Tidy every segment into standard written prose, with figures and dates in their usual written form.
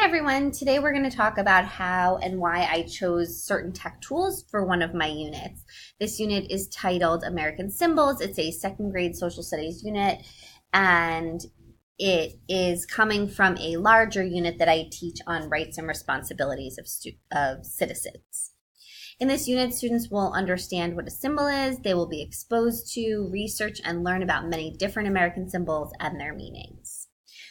Hi everyone, today we're going to talk about how and why I chose certain tech tools for one of my units. This unit is titled American Symbols. It's a second grade social studies unit, and it is coming from a larger unit that I teach on rights and responsibilities of citizens. In this unit, students will understand what a symbol is, they will be exposed to, research, and learn about many different American symbols and their meanings.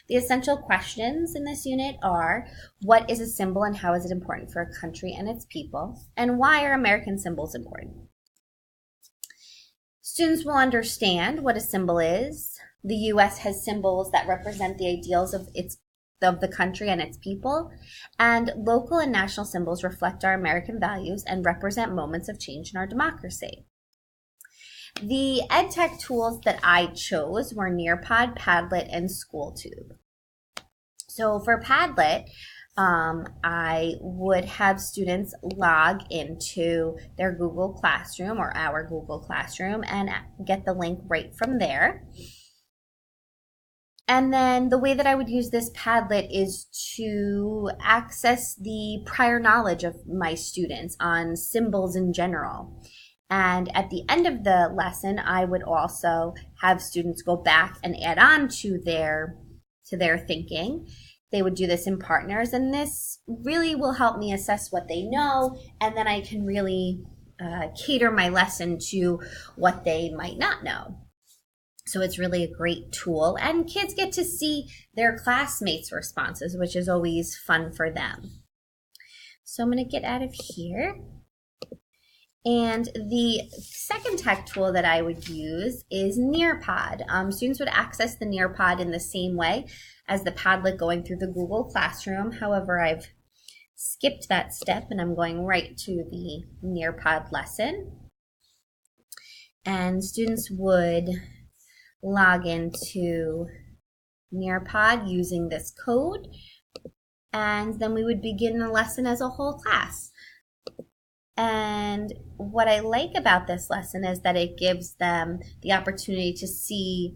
The essential questions in this unit are: what is a symbol and how is it important for a country and its people? And why are American symbols important? Students will understand what a symbol is. The U.S. has symbols that represent the ideals of the country and its people, and local and national symbols reflect our American values and represent moments of change in our democracy. The EdTech tools that I chose were Nearpod, Padlet, and SchoolTube. So for Padlet, I would have students log into their Google Classroom or our Google Classroom and get the link right from there. And then the way that I would use this Padlet is to access the prior knowledge of my students on symbols in general. And at the end of the lesson, I would also have students go back and add on to their thinking. They would do this in partners, and this really will help me assess what they know, and then I can really cater my lesson to what they might not know. So it's really a great tool, and kids get to see their classmates' responses, which is always fun for them. So I'm going to get out of here. And the second tech tool that I would use is Nearpod. Students would access the Nearpod in the same way as the Padlet going through the Google Classroom. However, I've skipped that step and I'm going right to the Nearpod lesson. And students would log into Nearpod using this code, and then we would begin the lesson as a whole class. And what I like about this lesson is that it gives them the opportunity to see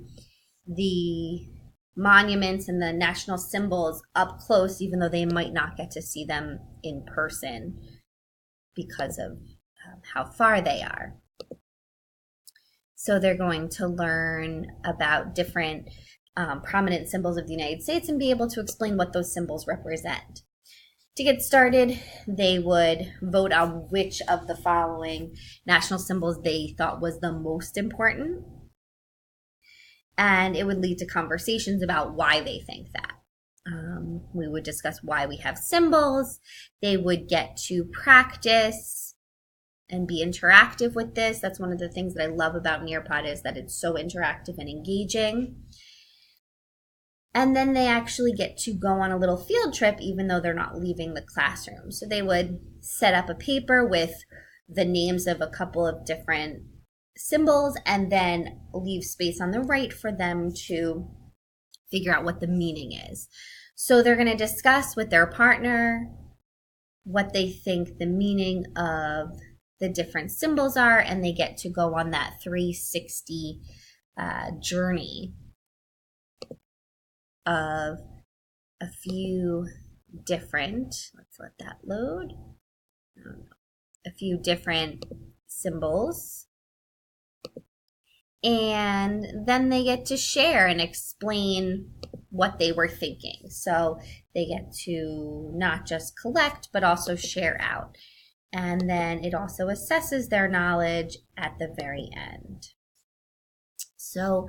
the monuments and the national symbols up close, even though they might not get to see them in person because of how far they are. So they're going to learn about different prominent symbols of the United States and be able to explain what those symbols represent. To get started, they would vote on which of the following national symbols they thought was the most important. And it would lead to conversations about why they think that. We would discuss why we have symbols. They would get to practice and be interactive with this. That's one of the things that I love about Nearpod, is that it's so interactive and engaging. And then they actually get to go on a little field trip even though they're not leaving the classroom. So they would set up a paper with the names of a couple of different symbols and then leave space on the right for them to figure out what the meaning is. So they're going to discuss with their partner what they think the meaning of the different symbols are, and they get to go on that 360 journey of a few different, let's let that load, a few different symbols. And then they get to share and explain what they were thinking. So they get to not just collect, but also share out. And then it also assesses their knowledge at the very end. So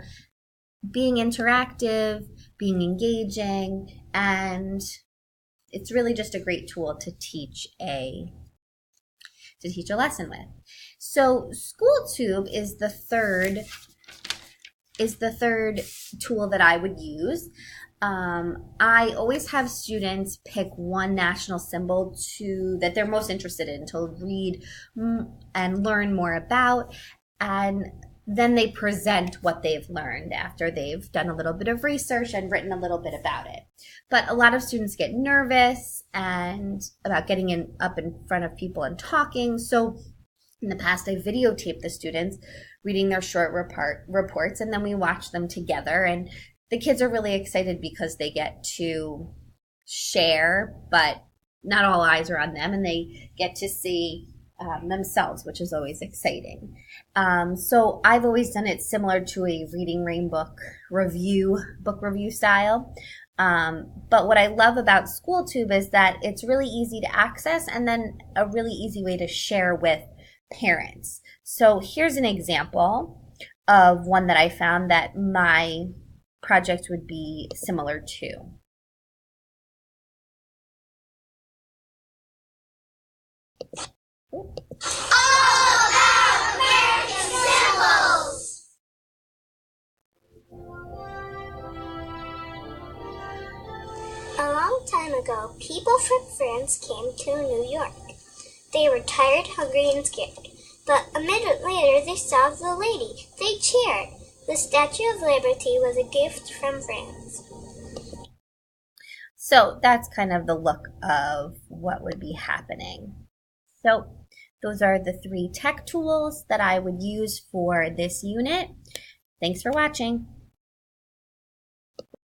being interactive, being engaging, and it's really just a great tool to teach a lesson with. So SchoolTube is the third tool that I would use. I always have students pick one national symbol that they're most interested in to read and learn more about, and then they present what they've learned after they've done a little bit of research and written a little bit about it. But a lot of students get nervous and about getting up in front of people and talking. So in the past, I videotaped the students reading their short reports, and then we watch them together. And the kids are really excited because they get to share, but not all eyes are on them, and they get to see themselves, which is always exciting. So I've always done it similar to a Reading Rain book review style. But what I love about SchoolTube is that it's really easy to access and then a really easy way to share with parents. So here's an example of one that I found that my project would be similar to. All about American symbols! A long time ago, people from France came to New York. They were tired, hungry, and scared. But a minute later, they saw the lady. They cheered. The Statue of Liberty was a gift from France. So that's kind of the look of what would be happening. So those are the 3 tech tools that I would use for this unit. Thanks for watching.